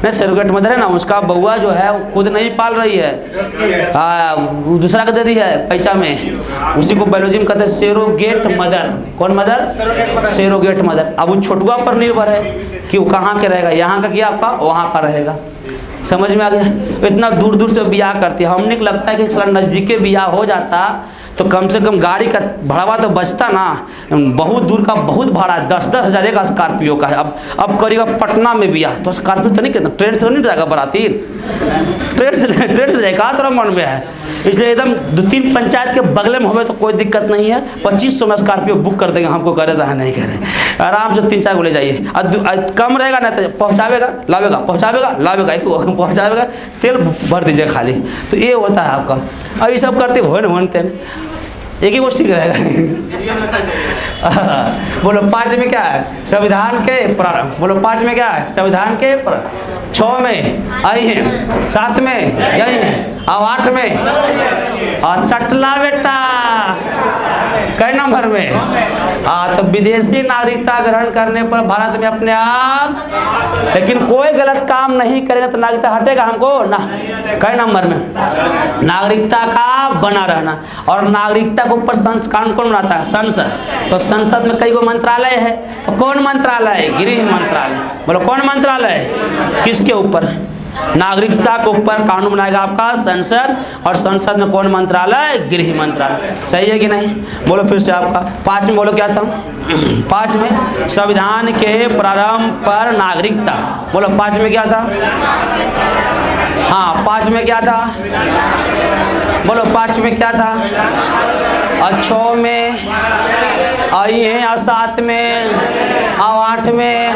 नहीं surrogate mother है ना, उसका बउआ जो है वो खुद नहीं पाल रही है, दूसरा का दे दी है पैसा में, उसी को बायोलॉजी में कहते हैं सेरोगेट मदर। कौन मदर? Surrogate mother. अब वो छोटुआ पर निर्भर है कि वो कहाँ के रहेगा, यहाँ का किया आपका वहाँ का रहेगा। समझ में आ गया? इतना दूर दूर से बियाह करती है। हमने को लगता है कि चला नज़दीके बियाह हो जाता तो कम से कम गाड़ी का भाड़ा तो बचता ना। बहुत दूर का बहुत भाड़ा, 10-10 हज़ार का स्कॉर्पियो का है। अब करेगा पटना में बियाह तो स्कॉर्पियो तो नहीं कहता, ट्रेन से नहीं जाएगा बाराती, ट्रेन से जाएगा थोड़ा मन में है। इसलिए एकदम 2-3 पंचायत के बगल में हो तो कोई दिक्कत नहीं है। 2500 में स्कॉर्पियो बुक कर देंगे, हमको करे है नहीं करे, आराम से 3-4 को ले जाइए। कम रहेगा ना तो पहुँचावेगा लावेगा, पहुँचावेगा लावेगा, पहुँचावेगा तेल भर दीजिए खाली। तो ये होता है आपका। अब ये सब करते होते एक ही वो सीख रहेगा। बोलो 5 में क्या है? संविधान के प्रारंभ। बोलो 5 में क्या है? संविधान के प्रारंभ। 6 में आई है, 7 में जय है, और 8 में और सटला बेटा कई नंबर में? तो विदेशी नागरिकता ग्रहण करने पर भारत में अपने आप, लेकिन कोई गलत काम नहीं करेगा तो नागरिकता हटेगा हमको ना। कई नंबर में? नागरिकता का बना रहना। और नागरिकता के ऊपर संस्कार कौन बनाता है? संसद। तो संसद में कई गो मंत्रालय है, तो कौन मंत्रालय? गृह मंत्रालय। बोलो कौन मंत्रालय? किसके ऊपर? नागरिकता के ऊपर कानून बनाएगा आपका संसद, और संसद में कौन मंत्रालय? गृह मंत्रालय। सही है कि नहीं? बोलो फिर से आपका 5 में बोलो क्या था? 5 में संविधान के प्रारंभ पर नागरिकता। बोलो 5 में क्या था? हाँ 5 में क्या था? बोलो 5 में क्या था? और 6 में आई है, और 7 में और 8 में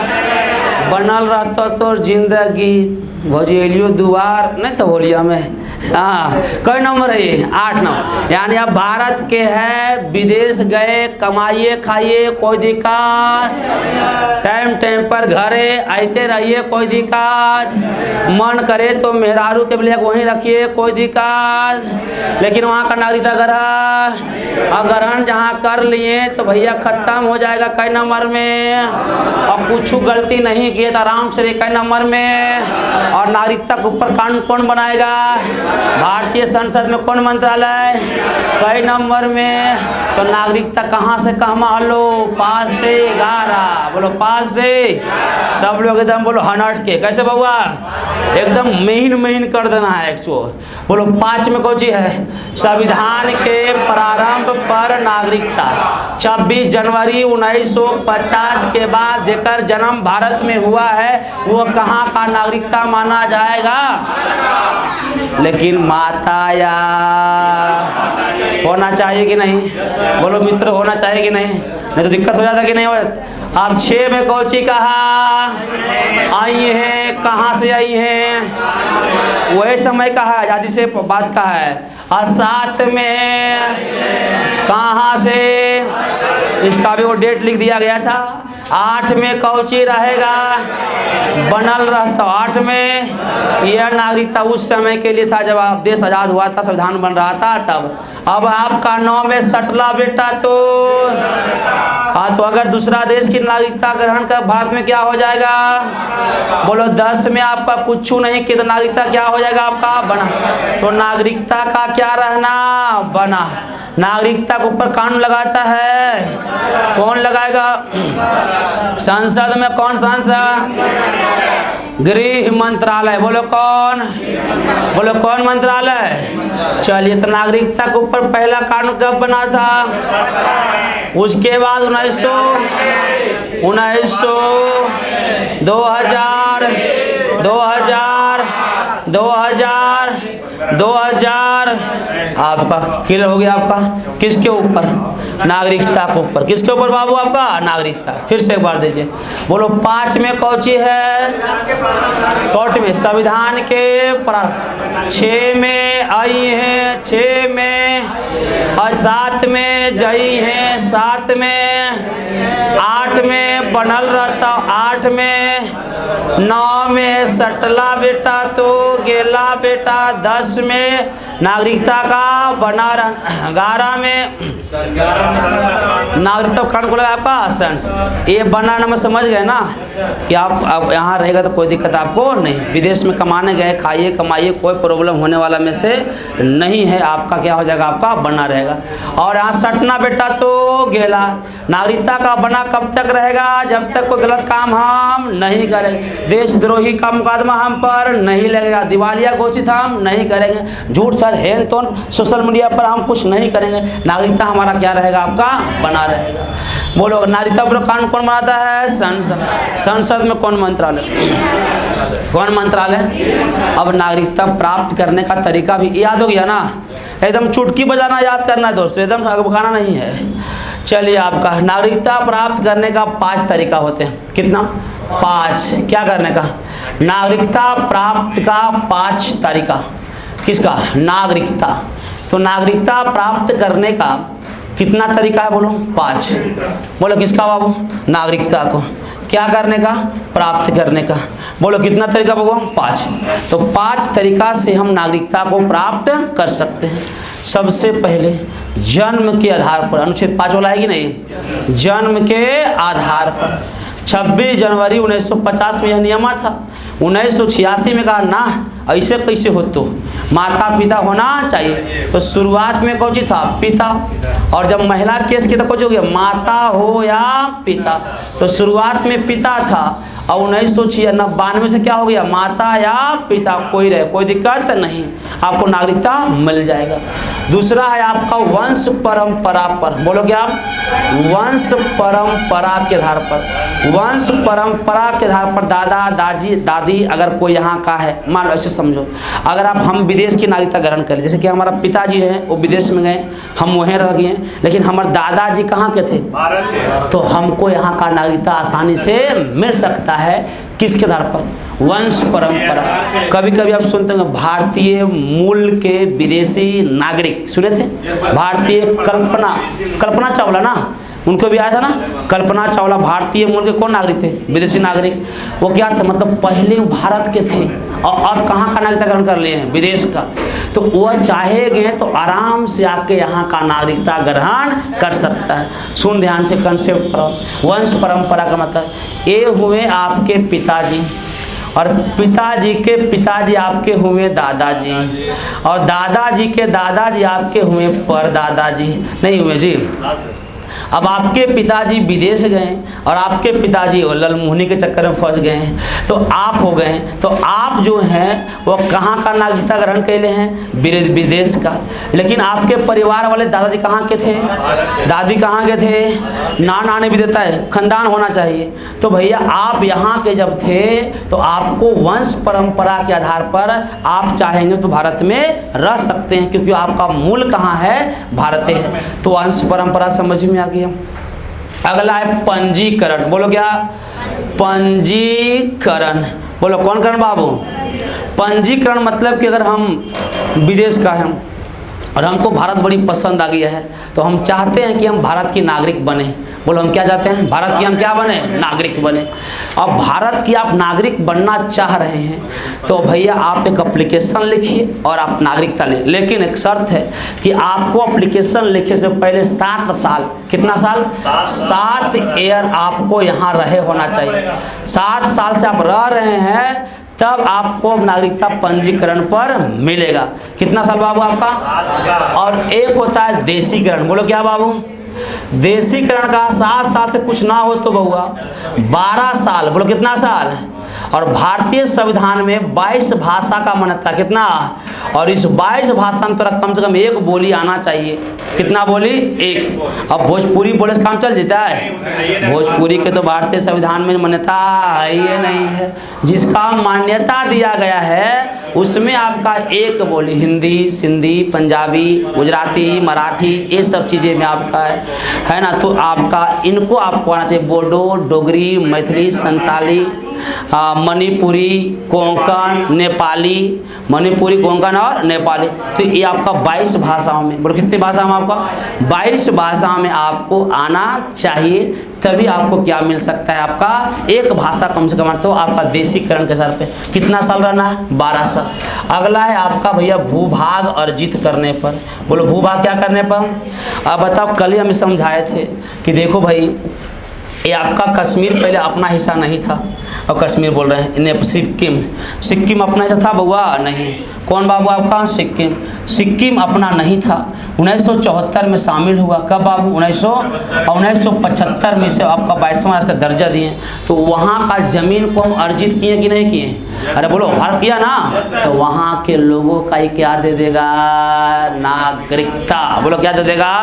बनल रहता तो जिंदगी भजिएलियो दुआर नहीं तो होलिया में। हाँ कई नंबर है ये? 8 नंबर। यानी अब भारत के है, विदेश गए कमाइए खाइए कोई दिक्कत, टाइम पर घरे आते रहिए कोई दिक्कत, मन करे तो मेहरारू के लिए वहीं रखिए कोई दिक्कत, लेकिन वहाँ का नागरिकता ग्रहण जहाँ कर लिए तो भैया खत्म हो जाएगा कई नंबर में। और कुछ गलती नहीं किए तो आराम से कई नंबर में। और नागरिकता के ऊपर कानून कौन बनाएगा? भारतीय संसद में कौन मंत्रालय? कई नंबर में। तो नागरिकता कहाँ से कहाँ हलो? 5 से 11। बोलो 5 से सब लोग एकदम बोलो 100 के। कैसे बउआ? एकदम महीन कर देना है 100। बोलो 5 में कौन चीज है? संविधान के प्रारंभ पर नागरिकता। 26 जनवरी 1950 के बाद जेकर जन्म भारत में हुआ है वो कहाँ का नागरिकता माना जाएगा? लेकिन माता या होना चाहिए कि नहीं? बोलो मित्र होना चाहिए कि नहीं? नहीं तो दिक्कत हो जाता कि नहीं हो? आप 6 में कौची कहा आई है? कहाँ से आई हैं? वही समय का है, आज़ादी से बाद का है। और 7 में कहाँ से? इसका भी वो डेट लिख दिया गया था। 8 में कौची रहेगा? बनल रहता। 8 में यह नागरिकता उस समय के लिए था जब देश आज़ाद हुआ था, संविधान बन रहा था तब। अब आपका 9 में सटला बेटा तो हाँ, तो अगर दूसरा देश की नागरिकता ग्रहण कर भारत में क्या हो जाएगा? बोलो 10 में आपका कुछ नहीं किया तो नागरिकता क्या हो जाएगा आपका? बना। तो नागरिकता का क्या रहना? बना। नागरिकता के ऊपर कानून लगाता है कौन? लगाएगा संसद में। कौन संसद? गृह मंत्रालय। बोलो कौन? बोलो कौन मंत्रालय? चलिए, तो नागरिकता के ऊपर पहला कानून कब बना था? उसके बाद 2000 आपका क्लियर हो गया। आपका किसके ऊपर? नागरिकता के ऊपर। किसके ऊपर बाबू? आपका नागरिकता। फिर से एक बार दीजिए। बोलो 5 में कौची है? शॉर्ट में संविधान के प्रारंभ। 6 में आई है, 6 में और 7 में जई है, 7 में 8 में बनल रहता, 8 में 9 में सटला बेटा तो गेला बेटा, 10 में नागरिकता का बना रहना, 11 में नागरिकता कानून को लगा आपका संसद। ये बना रहना में समझ गए ना कि आप यहाँ रहेगा तो कोई दिक्कत आपको नहीं, विदेश में कमाने गए खाइए कमाइए, कोई प्रॉब्लम होने वाला में से नहीं है, आपका क्या हो जाएगा, आपका बना रहेगा। और यहाँ सटना बेटा तो गेला, नागरिकता का बना कब तक रहेगा, जब तक कोई गलत काम हम नहीं करें, देशद्रोही का मुकदमा हम पर नहीं लगेगा, दिवालिया घोषित हम नहीं करेंगे, झूठ सच हेन तो सोशल मीडिया पर हम कुछ नहीं करेंगे, नागरिकता हमारा क्या रहेगा, आपका बना रहेगा। बोलो नागरिकता पर कानून कौन बनाता है, संसद। संसद में कौन मंत्रालय, कौन मंत्रालय। अब नागरिकता प्राप्त करने का तरीका भी याद हो गया ना, एकदम चुटकी बजाना याद करना है दोस्तों, एकदम भगाना नहीं है। चलिए आपका नागरिकता प्राप्त करने का 5 तरीका होते हैं, कितना 5, क्या करने का, नागरिकता प्राप्त का 5 तरीका, किसका, नागरिकता। तो नागरिकता प्राप्त करने का कितना तरीका है, बोलो 5, बोलो किसका बाबू, नागरिकता को क्या करने का, प्राप्त करने का, बोलो कितना तरीका बाबू, 5। तो 5 तरीका से हम नागरिकता को प्राप्त कर सकते हैं। सबसे पहले जन्म के आधार पर, अनुच्छेद 5 वाला है कि नहीं, जन्म के आधार पर। 26 जनवरी 1950 में यह नियम था, 1986 में कहा ना ऐसे कैसे हो, तो माता पिता होना चाहिए। तो शुरुआत में कौन था, पिता, और जब महिला केस की तो कुछ हो गया, माता हो या पिता। तो शुरुआत में पिता था और 1992 से क्या हो गया, माता या पिता कोई रहे, कोई दिक्कत नहीं, आपको नागरिकता मिल जाएगा। दूसरा है आपका वंश परंपरा पर, बोलो क्या, वंश परंपरा के आधार पर, वंश परंपरा के आधार पर दादा दादी दादी अगर कोई यहाँ का है, मान लो ऐसे समझो, अगर आप हम विदेश की नागरिकता ग्रहण करें, जैसे कि हमारा पिताजी हैं वो विदेश में गए, हम वहीं रह गए, लेकिन हमारे दादाजी कहाँ के थे, तो हमको यहाँ का नागरिकता आसानी से मिल सकता है, किसके आधार पर, वंश परंपरा। कभी कभी आप सुनते होंगे भारतीय मूल के विदेशी नागरिक, सुने थे, भारतीय कल्पना चावला ना, उनको भी आया था ना, कल्पना चावला भारतीय मूल के कौन नागरिक थे, विदेशी नागरिक। वो क्या थे, मतलब पहले भारत के थे और कहाँ का नागरिकता ग्रहण कर लिए हैं, विदेश का। तो वह चाहेंगे तो आराम से आके यहाँ का नागरिकता ग्रहण कर सकता है। सुन ध्यान से कंसेप्ट पर, वंश परंपरा का मतलब ये हुए आपके पिताजी, और पिताजी के पिताजी आपके हुए दादाजी, और दादाजी के दादाजी आपके हुए परदादाजी, नहीं हुए जी। अब आपके पिताजी विदेश गए और आपके पिताजी ललमुहनी के चक्कर में फंस गए, तो आप हो गए, तो आप जो हैं वो कहाँ का नागरिकता ग्रहण कैले हैं, विदेश का। लेकिन आपके परिवार वाले दादाजी कहाँ के थे, दादी कहाँ के थे, नानी भी देता है, खानदान होना चाहिए। तो भैया आप यहाँ के जब थे तो आपको वंश परंपरा के आधार पर आप चाहेंगे तो भारत में रह सकते हैं, क्योंकि आपका मूल कहाँ है, भारत है। तो वंश परंपरा समझ में आ गया। अगला है पंजीकरण, बोलो क्या, पंजीकरण, बोलो कौन करण बाबू, पंजीकरण मतलब कि अगर हम विदेश का हैं और हमको भारत बड़ी पसंद आ गया है, तो हम चाहते हैं कि हम भारत की नागरिक बने, बोलो हम क्या चाहते हैं, भारत की हम क्या बने, नागरिक बने। अब भारत की आप नागरिक बनना चाह रहे हैं तो भैया आप एक एप्लीकेशन लिखिए और आप नागरिकता लें, लेकिन एक शर्त है कि आपको एप्लीकेशन लिखने से पहले 7 साल, कितना साल, 7 ईयर आपको यहाँ रहे होना चाहिए। 7 साल से आप रह रहे हैं तब आपको नागरिकता पंजीकरण पर मिलेगा। कितना साल बाबू आपका। और एक होता है देशीकरण, बोलो क्या बाबू, देशीकरण का 7 साल से कुछ ना हो तो बहुआ 12 साल, बोलो कितना साल। और भारतीय संविधान में 22 भाषा का मान्यता, कितना, और इस 22 भाषा में तोरा कम से कम एक बोली आना चाहिए, कितना बोली, एक। अब भोजपुरी बोले से काम चल जाता है, भोजपुरी के तो भारतीय संविधान में मान्यता है ये नहीं है। जिसका मान्यता दिया गया है उसमें आपका एक बोली, हिंदी, सिंधी, पंजाबी, गुजराती, मराठी, ये सब चीज़ें में आपका है ना। तो आपका इनको आपको आना चाहिए, बोडो, डोगरी, मैथिली, संताली, मणिपुरी, कोंकण, नेपाली, मणिपुरी, कोंकण और नेपाली। तो ये आपका 22 भाषाओं में, बोलो कितनी भाषा में आपका 22 भाषा में आपको आना चाहिए, तभी आपको क्या मिल सकता है, आपका एक भाषा कम से कम। तो आपका देशीकरण के सर पे कितना साल रहना है, 12 साल। अगला है आपका भैया भूभाग अर्जित करने पर, बोलो भूभाग क्या करने पर। अब बताओ, कल ही हम समझाए थे कि देखो भाई, ये आपका कश्मीर पहले अपना हिस्सा नहीं था, और कश्मीर बोल रहे हैं, सिक्किम, सिक्किम अपना हिस्सा था बउआ नहीं। कौन बाबू आपका, सिक्किम, सिक्किम अपना नहीं था, 1974 में शामिल हुआ। कब बाबू, 1975 में से आपका 22वां इसका दर्जा दिए। तो वहाँ का ज़मीन को हम अर्जित किए कि नहीं किए, अरे बोलो भारत किया ना। तो वहाँ के लोगों का ही क्या दे देगा, नागरिकता। बोलो क्या दे देगा।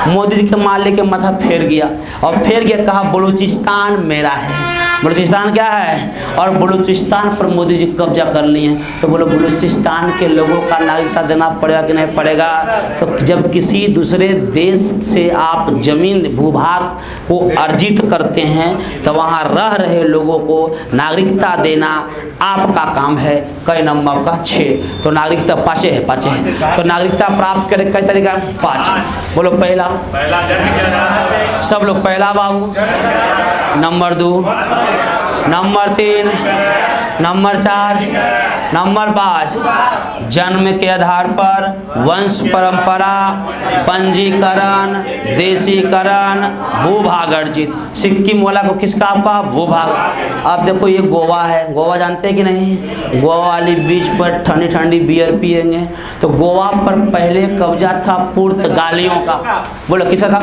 मोदी जी के माले के माथा फेर गया, और फेर गया, कहा बलूचिस्तान मेरा है। बलूचिस्तान क्या है, और बलूचिस्तान पर मोदी जी कब्जा कर लिए। तो बोलो बलूचिस्तान के लोगों का नागरिकता देना पड़ेगा कि नहीं पड़ेगा। तो जब किसी दूसरे देश से आप जमीन भूभाग को अर्जित करते हैं, तो वहाँ रह रहे लोगों को नागरिकता देना आपका काम है। कई नंबर का 6। तो नागरिकता 5 है, 5 है। तो नागरिकता प्राप्त करें कई तरीका, 5। बोलो पहला, सब लोग पहला बाबू, नंबर 2, नंबर 3, नंबर 4, नंबर 5, जन्म के आधार पर वंश परंपरा, पंजीकरण, देशीकरण, भूभाग अर्जित। सिक्किम वाला को किसका, आपका भूभाग। अब देखो ये गोवा है, गोवा जानते हैं कि नहीं। गोवा वाली बीच पर ठंडी ठंडी बियर पिएंगे। तो गोवा पर पहले कब्जा था पुर्तगालियों का। बोलो किसका था,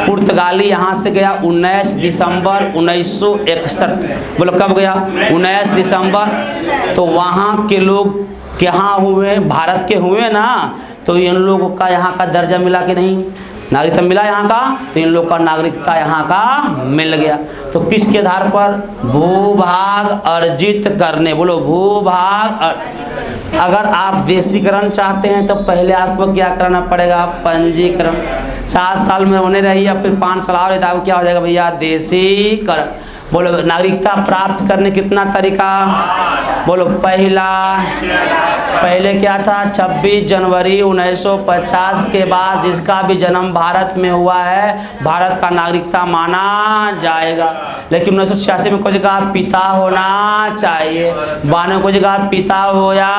पुर्तगाली यहाँ से गया 19 दिसंबर 1961। बोलो कब गया, 19 दिसंबर। तो वहाँ के लोग यहाँ हुए, भारत के हुए ना। तो इन लोगों का यहाँ का दर्जा मिला कि नहीं, नागरिकता मिला यहाँ का। तो इन लोग का नागरिकता यहाँ का मिल गया। तो किसके आधार पर, भूभाग अर्जित करने। बोलो भूभाग। अगर आप देशीकरण चाहते हैं तो पहले आपको क्या करना पड़ेगा, पंजीकरण। 7 साल में होने रही या फिर 5 साल और तो क्या हो जाएगा भैया, देशीकरण। बोलो नागरिकता प्राप्त करने कितना तरीका, बोलो पहला, पहले क्या था, 26 जनवरी 1950 के बाद जिसका भी जन्म भारत में हुआ है, भारत का नागरिकता माना जाएगा। लेकिन 1986 में कुछ जगह पिता होना चाहिए, 92 को जगह पिता हो या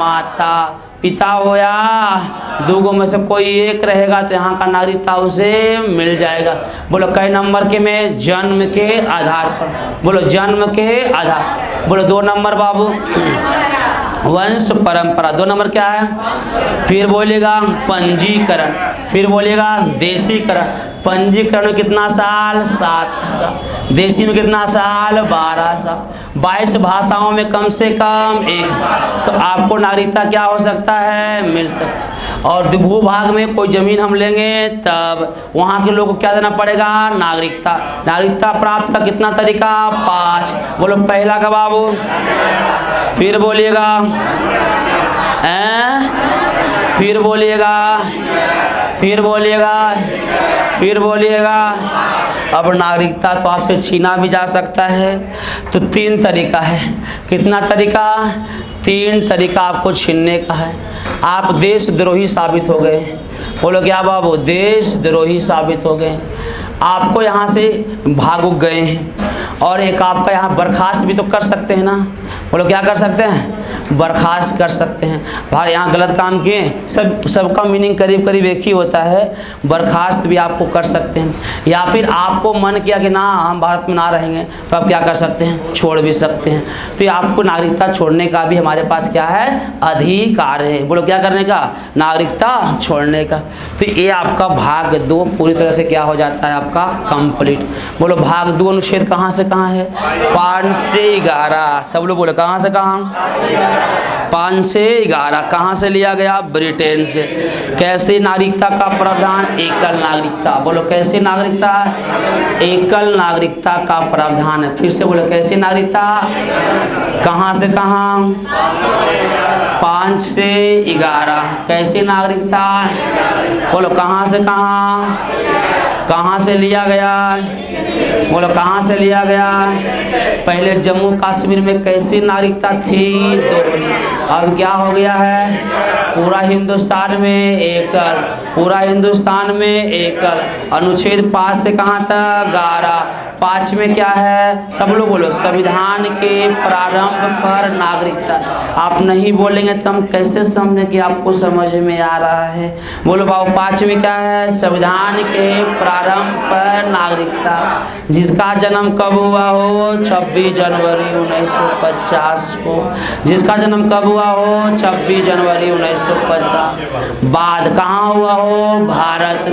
माता, पिता हो या दूगो में से कोई एक रहेगा तो यहाँ का नागरिकता उसे मिल जाएगा। बोलो कई नंबर के में, जन्म के आधार पर। बोलो जन्म के आधार। बोलो 2 नंबर बाबू, वंश परंपरा। 2 नंबर क्या है, फिर बोलिएगा पंजीकरण, फिर बोलिएगा देशीकरण। पंजीकरण में कितना साल, 7 साल। देशी में कितना साल, 12 साल। 22 भाषाओं में कम से कम 1। तो आपको नागरिकता क्या हो सकता है, मिल सकता। और भूभाग में कोई ज़मीन हम लेंगे तब वहाँ के लोगों को क्या देना पड़ेगा, नागरिकता। नागरिकता प्राप्त का कितना तरीका, 5। बोलो पहला का बाबू, फिर बोलिएगा, फिर बोलिएगा, फिर बोलिएगा, फिर बोलिएगा। अब नागरिकता तो आपसे छीना भी जा सकता है। तो 3 तरीका है। कितना तरीका, 3 तरीका आपको छीनने का है। आप देशद्रोही साबित हो गए। बोलो क्या बाबू, देशद्रोही साबित हो गए। आपको यहाँ से भाग गए हैं। और एक आपका यहाँ बर्खास्त भी तो कर सकते हैं ना। बोलो क्या कर सकते हैं, बर्खास्त कर सकते हैं। भाई यहाँ गलत काम किए, सबका मीनिंग करीब करीब एक ही होता है। बर्खास्त भी आपको कर सकते हैं। या फिर आपको मन किया कि ना हम भारत में ना रहेंगे, तो आप क्या कर सकते हैं, छोड़ भी सकते हैं। तो ये आपको नागरिकता छोड़ने का भी हमारे पास क्या है, अधिकार है। बोलो क्या करने का, नागरिकता छोड़ने का। तो ये आपका भाग 2 पूरी तरह से क्या हो जाता है, आपका कंप्लीट। बोलो भाग 2 अनुच्छेद कहाँ से कहाँ है, 5 से 11। सब लोग बोले कहाँ से कहाँ, 5 से 11 कहाँ से लिया गया, ब्रिटेन से। कैसे नागरिकता का प्रावधान, एकल नागरिकता। बोलो कैसे नागरिकता, एकल नागरिकता का प्रावधान है। फिर से बोलो कैसे नागरिकता, कहाँ से कहाँ, 5 से 11। कैसे नागरिकता, बोलो कहाँ से कहाँ, कहाँ से लिया गया, बोलो कहाँ से लिया गया? पहले जम्मू कश्मीर में कैसी नागरिकता थी? दोहरी। अब क्या हो गया है? पूरा हिंदुस्तान में एकल, पूरा हिंदुस्तान में एकल। अनुच्छेद 5 से कहाँ तक? 11। 5 में क्या है? सब लोग बोलो, संविधान के प्रारंभ पर नागरिकता। आप नहीं बोलेंगे तो हम कैसे समझें कि आपको समझ में आ रहा है? बोलो बाबू 5 में क्या है? संविधान के प्रारंभ पर नागरिकता। जिसका जन्म कब हुआ हो? 26 जनवरी 1950 को। जिसका जन्म कब हुआ हो? 26 जनवरी 1950। बाद कहाँ हुआ हो? भारत।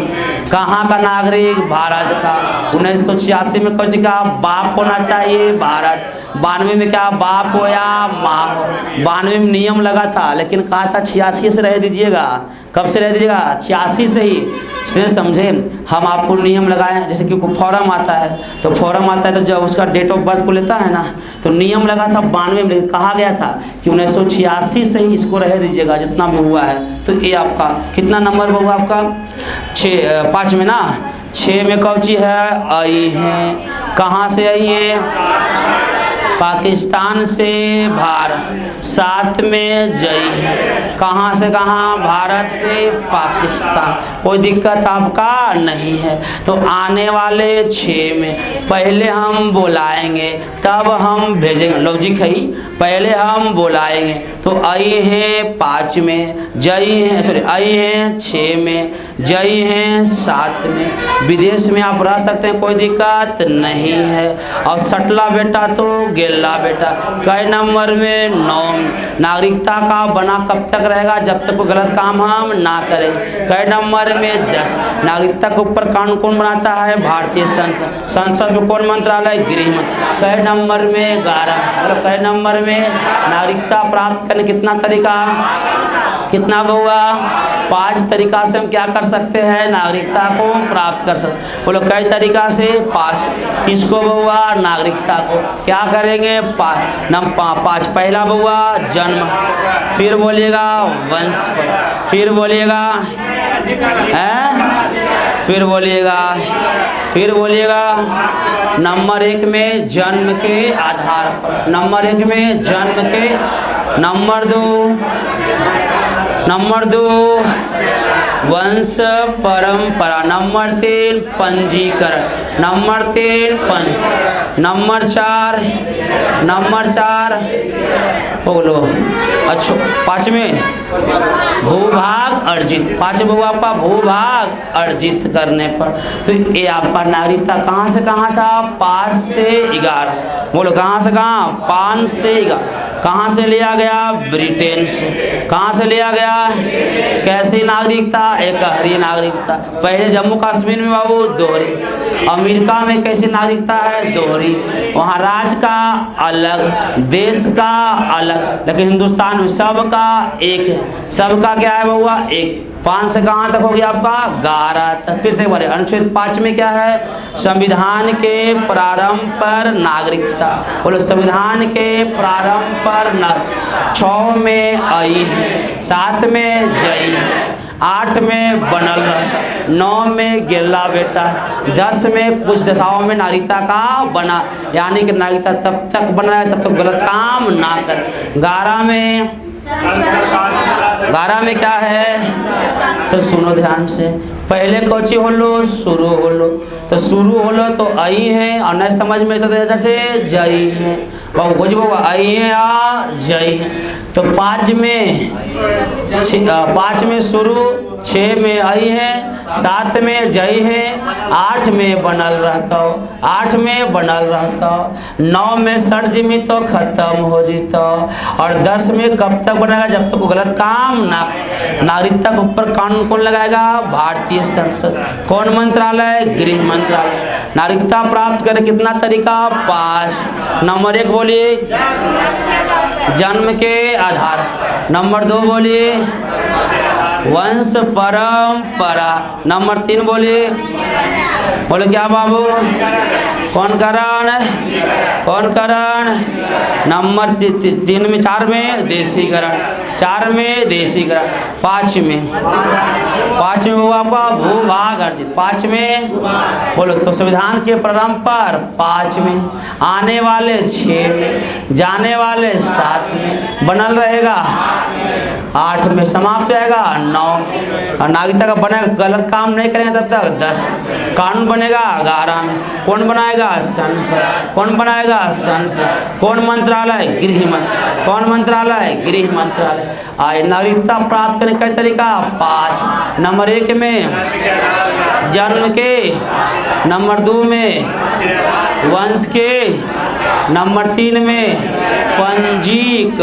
कहाँ का नागरिक? भारत का। 1986 में कुछ का बाप होना चाहिए? भारत। 92 में क्या बाप हो या माँ हो? 92 में नियम लगा था, लेकिन कहा था 86 से रह दीजिएगा। कब से रह दीजिएगा? 86 से ही। इसलिए समझे, हम आपको नियम लगाए, जैसे कि फॉर्म आता है, तो फॉर्म आता है तो जब उसका डेट ऑफ बर्थ को लेता है ना, तो नियम लगा था 92 में, कहा गया था कि 1986 से ही इसको रह दीजिएगा जितना भी हुआ है। तो ये आपका कितना नंबर हुआ आपका? 5 में ना। 6 में कौन सी है? आई है। कहाँ से आई है? पाकिस्तान से भारत। 7 में जई है। कहाँ से कहाँ? भारत से पाकिस्तान। कोई दिक्कत आपका नहीं है। तो आने वाले 6 में पहले हम बुलाएंगे तब हम भेजेंगे। लॉजिक है, पहले हम बुलाएंगे। तो आई है 5 में, जई है, सॉरी आई है 6 में, जई है 7 में। विदेश में आप रह सकते हैं, कोई दिक्कत नहीं है। और सटला बेटा तो गेला बेटा। कई नंबर में? 9। नागरिकता का बना कब तक रहेगा? जब तक कोई गलत काम हम ना करें। कई नंबर में? 10। नागरिकता के ऊपर कानून कौन बनाता है? भारतीय संसद। संसद में कौन मंत्रालय? गृह मंत्रालय। कई नंबर में? 11। और कई नंबर में? नागरिकता प्राप्त करने कितना तरीका? कितना हुआ? 5 तरीका से हम क्या कर सकते हैं? नागरिकता को प्राप्त कर सकते। बोलो कई तरीका से? 5। किसको हुआ? नागरिकता को। क्या करेंगे? 5। पहला हुआ जन्म, फिर बोलिएगा वंश, फिर बोलिएगा फिर बोलिएगा नंबर 1 में जन्म के आधार पर, नंबर 1 में जन्म के, नंबर 2 वंश परंपरा, नंबर 3 पंजीकरण, नंबर 4 बोलो। अच्छा 5 में भूभाग अर्जित। 5 में आपका भूभाग अर्जित करने पर। तो ये आपका नागरिकता कहाँ से कहाँ था? 5 से 11। बोलो कहाँ से कहाँ? 5 से 11। कहाँ से लिया गया? ब्रिटेन से। कहाँ से लिया गया? कैसी नागरिकता? एकहरी नागरिकता। पहले जम्मू कश्मीर में बाबू दोहरी। अमेरिका में कैसी नागरिकता है? दोहरी। वहाँ राज्य का अलग, देश का अलग, लेकिन हिंदुस्तान में सबका एक है। सबका क्या है बउआ? एक। 5 से कहाँ तक हो गया आपका? 11 तक। फिर से बोले अनुच्छेद 5 में क्या है? संविधान के प्रारंभ पर नागरिकता। बोलो संविधान के प्रारंभ पर 6 में आई है, 7 में जई है, 8 में बनल रहता, 9 में गेला बेटा, 10 में कुछ दशाओं में नागरिकता का बना, यानी कि नागरिकता तब तक बना है तब तक गलत काम ना कर। 11 में क्या है? तो सुनो ध्यान से, पहले कोची होलो? शुरू होलो। तो शुरू होलो तो आई है, और नहीं समझ में तो जैसे जई है। बाबू कुछ बाबू आई है या जई है। तो 5 में शुरू, 6 में आई है, 7 में जई है, 8 में बनल रहता हो, 8 में बनल रहता हो, 9 में सर जिमी तो खत्म हो जीता, और 10 में कब तक बनेगा? जब तक गलत काम ना। नागरिकता के ऊपर कानून कौन लगाएगा? भारतीय संसद। कौन मंत्रालय? गृह मंत्रालय। नागरिकता प्राप्त करे कितना तरीका? 5। नंबर 1 बोलिए जन्म के आधार, नंबर 2 बोलिए वंश परंपरा, नंबर 3 बोलिए, बोले क्या बाबू? कौन करण? नंबर 3 में 4 में देशीकरण, 4 में देशी ग्राम, 5 में हुआ आपका भूभाग अर्जित, 5 में बोलो तो संविधान के प्रारंभ पर 5 में, आने वाले 6 में, जाने वाले 7 में, बनल रहेगा 8 में, समाप्त जाएगा 9, और नागरिकता का बनेगा, गलत काम नहीं करेंगे तब तक 10, कानून बनेगा 11 में, कौन बनाएगा संसद, कौन बनाएगा संसद, कौन मंत्रालय गृह मंत्रालय, कौन मंत्रालय गृह मंत्रालय। आए नागरिकता प्राप्त करने का तरीका 5, नंबर 1 में जन्म के, नंबर 2 में वंश के, नंबर 3 में पंजीकरण।